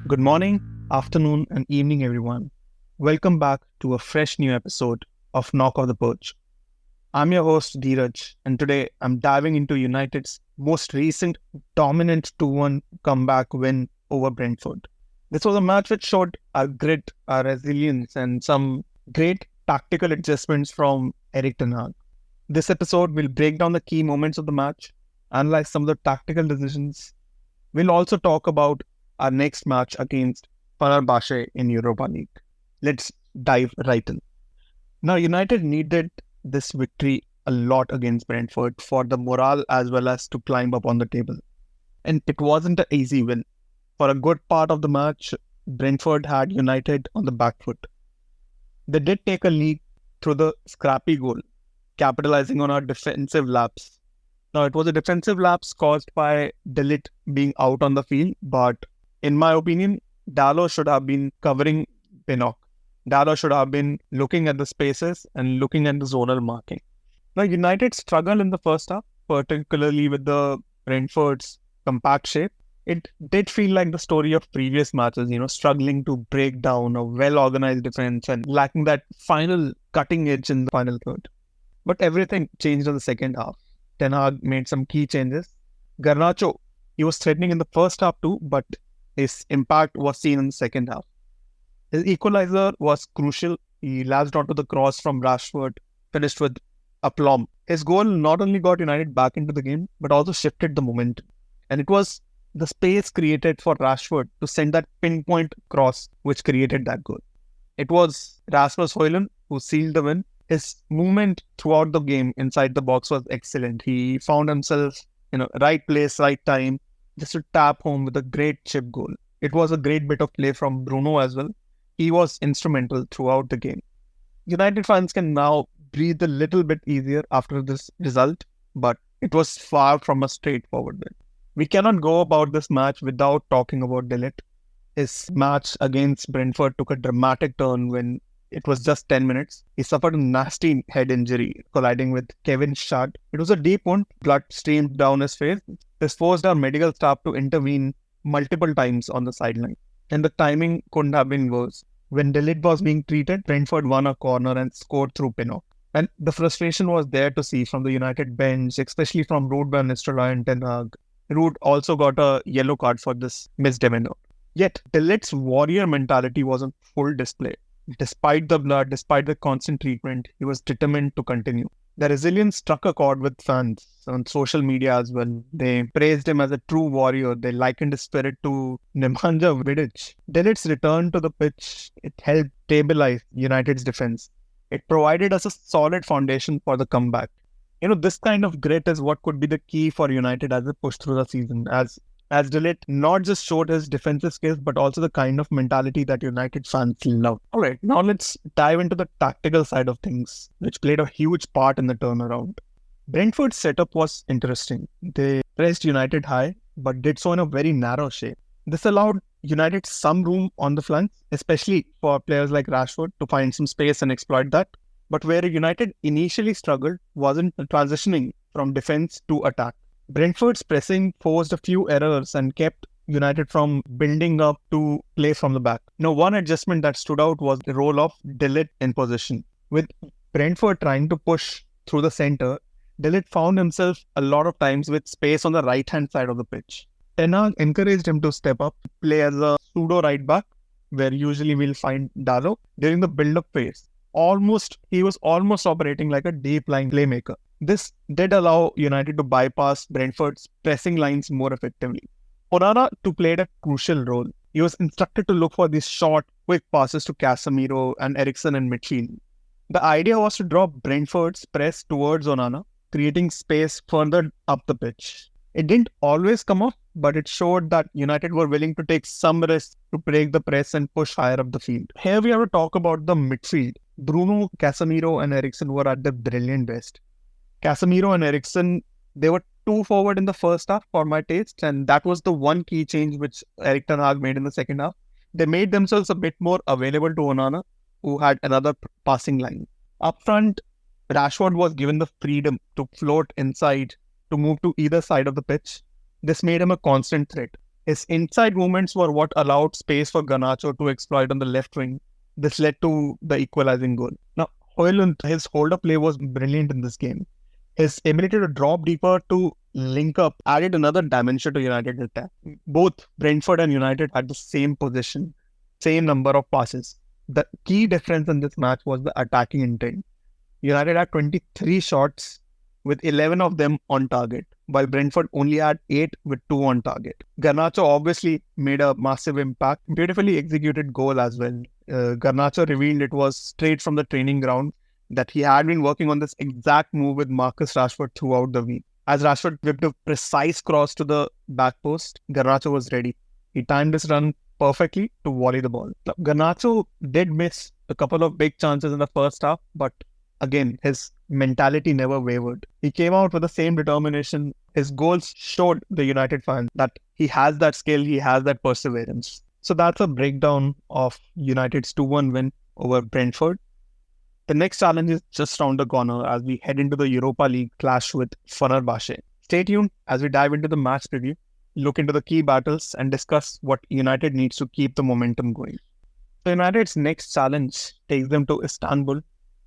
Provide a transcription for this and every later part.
Good morning, afternoon, and evening, everyone. Welcome back to a fresh new episode of Knock of the Perch. I'm your host, Dheeraj, and today I'm diving into United's most recent dominant 2-1 comeback win over Brentford. This was a match which showed our grit, our resilience, and some great tactical adjustments from Erik. This episode will break down the key moments of the match, analyze some of the tactical decisions. We'll also talk about our next match against Fenerbahçe in Europa League. Let's dive right in. Now, United needed this victory a lot against Brentford for the morale as well as to climb up on the table. And it wasn't an easy win. For a good part of the match, Brentford had United on the back foot. They did take a lead through the scrappy goal, capitalizing on our defensive lapse. Now, it was a defensive lapse caused by De Ligt being out on the field, but in my opinion, Dalot should have been covering Pinnock. Dalot should have been looking at the spaces and looking at the zonal marking. Now, United struggled in the first half, particularly with the Brentford's compact shape. It did feel like the story of previous matches, struggling to break down a well-organized defense and lacking that final cutting edge in the final third. But everything changed in the second half. Ten Hag made some key changes. Garnacho, he was threatening in the first half too, but his impact was seen in the second half. His equalizer was crucial. He latched onto the cross from Rashford, finished with aplomb. His goal not only got United back into the game, but also shifted the momentum. And it was the space created for Rashford to send that pinpoint cross which created that goal. It was Rasmus Højlund who sealed the win. His movement throughout the game inside the box was excellent. He found himself right place, right time, just to tap home with a great chip goal. It was a great bit of play from Bruno as well. He was instrumental throughout the game. United fans can now breathe a little bit easier after this result, but it was far from a straightforward win. We cannot go about this match without talking about De Ligt. His match against Brentford took a dramatic turn when it was just 10 minutes. He suffered a nasty head injury, colliding with Kevin Schad. It was a deep wound. Blood streamed down his face. This forced our medical staff to intervene multiple times on the sideline. And the timing couldn't have been worse. When De Ligt was being treated, Brentford won a corner and scored through Pinnock. And the frustration was there to see from the United bench, especially from Ruud van Nistelrooy and Ten Hag. Ruud also got a yellow card for this misdemeanor. Yet, De Ligt's warrior mentality was on full display. Despite the blood, despite the constant treatment, he was determined to continue. The resilience struck a chord with fans on social media as well. They praised him as a true warrior. They likened his spirit to Nemanja Vidic. De Ligt's return to the pitch, it helped stabilize United's defense. It provided us a solid foundation for the comeback. This kind of grit is what could be the key for United as they push through the season. As De Ligt not just showed his defensive skills, but also the kind of mentality that United fans love. All right, now let's dive into the tactical side of things, which played a huge part in the turnaround. Brentford's setup was interesting. They pressed United high, but did so in a very narrow shape. This allowed United some room on the flanks, especially for players like Rashford to find some space and exploit that. But where United initially struggled wasn't transitioning from defense to attack. Brentford's pressing forced a few errors and kept United from building up to play from the back. One adjustment that stood out was the role of De Ligt in position. With Brentford trying to push through the centre, De Ligt found himself a lot of times with space on the right-hand side of the pitch. Ten Hag encouraged him to step up, play as a pseudo right-back, where usually we'll find Dalot, during the build-up phase. He was almost operating like a deep-lying playmaker. This did allow United to bypass Brentford's pressing lines more effectively. Onana too played a crucial role. He was instructed to look for these short, quick passes to Casemiro and Eriksen in midfield. The idea was to drop Brentford's press towards Onana, creating space further up the pitch. It didn't always come off, but it showed that United were willing to take some risk to break the press and push higher up the field. Here we have to talk about the midfield. Bruno, Casemiro and Eriksen were at their brilliant best. Casemiro and Eriksen, they were too forward in the first half for my taste, and that was the one key change which Erik Ten Hag made in the second half. They made themselves a bit more available to Onana, who had another passing line. Up front, Rashford was given the freedom to float inside, to move to either side of the pitch. This made him a constant threat. His inside movements were what allowed space for Garnacho to exploit on the left wing. This led to the equalizing goal. Now, Højlund, his hold-up play was brilliant in this game. His ability to drop deeper to link up added another dimension to United's attack. Both Brentford and United had the same position, same number of passes. The key difference in this match was the attacking intent. United had 23 shots with 11 of them on target, while Brentford only had 8 with 2 on target. Garnacho obviously made a massive impact. Beautifully executed goal as well. Garnacho revealed it was straight from the training ground that he had been working on this exact move with Marcus Rashford throughout the week. As Rashford whipped a precise cross to the back post, Garnacho was ready. He timed his run perfectly to volley the ball. Garnacho did miss a couple of big chances in the first half, but again, his mentality never wavered. He came out with the same determination. His goals showed the United fans that he has that skill, he has that perseverance. So that's a breakdown of United's 2-1 win over Brentford. The next challenge is just around the corner as we head into the Europa League clash with Fenerbahçe. Stay tuned as we dive into the match preview, look into the key battles and discuss what United needs to keep the momentum going. So United's next challenge takes them to Istanbul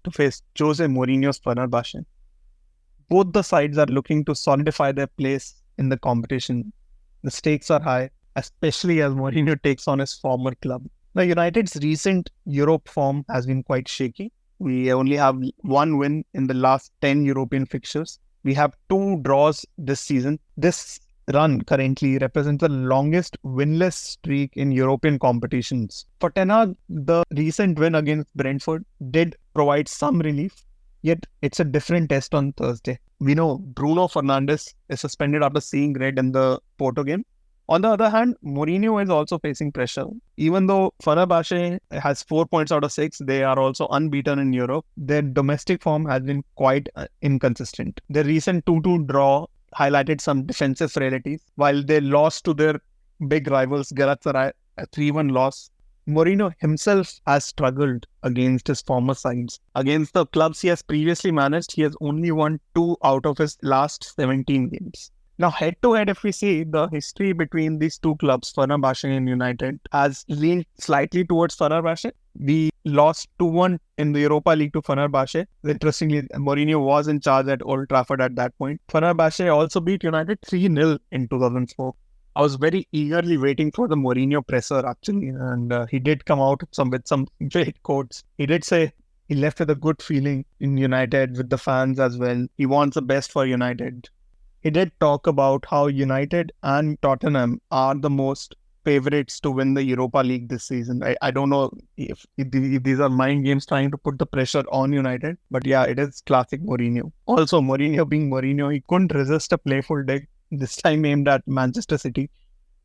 to face Jose Mourinho's Fenerbahçe. Both the sides are looking to solidify their place in the competition. The stakes are high, especially as Mourinho takes on his former club. Now, United's recent Europe form has been quite shaky. We only have 1 win in the last 10 European fixtures. We have 2 draws this season. This run currently represents the longest winless streak in European competitions. For Ten Hag, the recent win against Brentford did provide some relief, yet it's a different test on Thursday. We know Bruno Fernandes is suspended after seeing red in the Porto game. On the other hand, Mourinho is also facing pressure. Even though Fenerbahçe has 4 points out of 6, they are also unbeaten in Europe. Their domestic form has been quite inconsistent. Their recent 2-2 draw highlighted some defensive frailties. While they lost to their big rivals, Galatasaray, a 3-1 loss, Mourinho himself has struggled against his former sides. Against the clubs he has previously managed, he has only won 2 out of his last 17 games. Now, head-to-head, if we see the history between these 2 clubs, Fenerbahçe and United, has leaned slightly towards Fenerbahçe. We lost 2-1 in the Europa League to Fenerbahçe. Interestingly, Mourinho was in charge at Old Trafford at that point. Fenerbahçe also beat United 3-0 in 2004. I was very eagerly waiting for the Mourinho presser, actually, and he did come out with some great quotes. He did say he left with a good feeling in United with the fans as well. He wants the best for United. He did talk about how United and Tottenham are the most favorites to win the Europa League this season. I don't know if these are mind games trying to put the pressure on United, but yeah, it is classic Mourinho. Also, Mourinho being Mourinho, he couldn't resist a playful dig, this time aimed at Manchester City.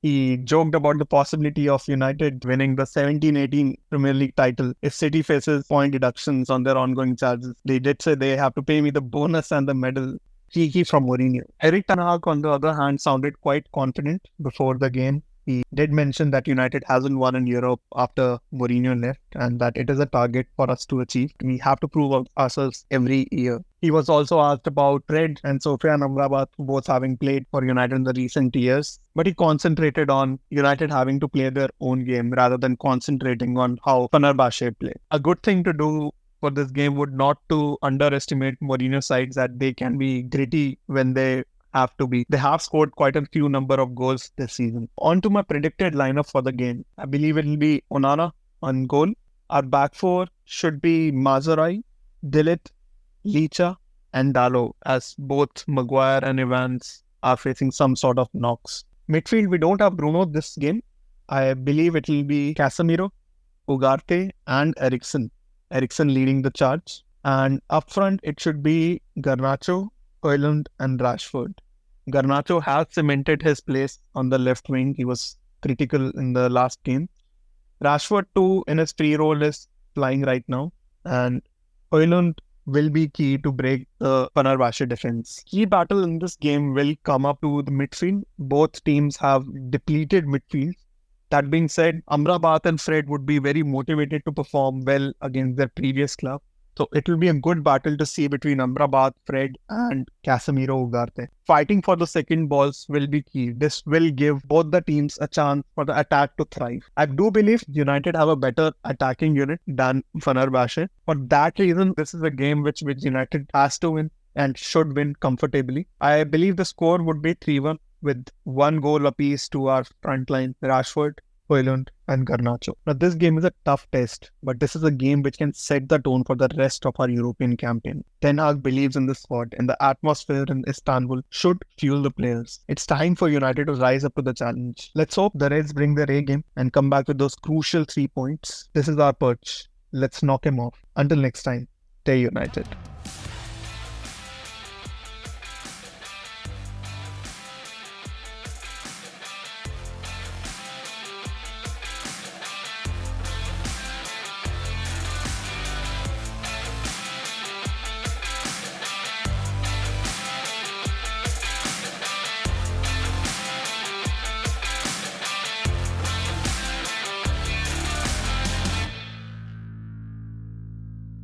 He joked about the possibility of United winning the 17-18 Premier League title if City faces point deductions on their ongoing charges. They did say they have to pay me the bonus and the medal. Cheeky from Mourinho. Erik, on the other hand, sounded quite confident before the game. He did mention that United hasn't won in Europe after Mourinho left and that it is a target for us to achieve. We have to prove ourselves every year. He was also asked about Fred and Sofian Amrabat, both having played for United in the recent years. But he concentrated on United having to play their own game rather than concentrating on how Fenerbahçe play. A good thing to do for this game would not to underestimate Mourinho sides that they can be gritty when they have to be. They have scored quite a few number of goals this season. On to my predicted lineup for the game. I believe it will be Onana on goal. Our back 4 should be Mazurai, Dillit, Licha and Dalot, as both Maguire and Evans are facing some sort of knocks. Midfield, we don't have Bruno this game. I believe it will be Casemiro, Ugarte and Eriksen leading the charge. And up front, it should be Garnacho, Højlund and Rashford. Garnacho has cemented his place on the left wing. He was critical in the last game. Rashford too, in his free role, is flying right now. And Højlund will be key to break the Fenerbahçe defense. Key battle in this game will come up to the midfield. Both teams have depleted midfield. That being said, Amrabat and Fred would be very motivated to perform well against their previous club. So it will be a good battle to see between Amrabat, Fred, and Casemiro Ugarte. Fighting for the second balls will be key. This will give both the teams a chance for the attack to thrive. I do believe United have a better attacking unit than Fenerbahçe. For that reason, this is a game which United has to win and should win comfortably. I believe the score would be 3-1 with one goal apiece to our front line, Rashford, Højlund, and Garnacho. Now, this game is a tough test, but this is a game which can set the tone for the rest of our European campaign. Ten Hag believes in the squad, and the atmosphere in Istanbul should fuel the players. It's time for United to rise up to the challenge. Let's hope the Reds bring their A game and come back with those crucial 3 points. This is our perch. Let's knock him off. Until next time, stay united.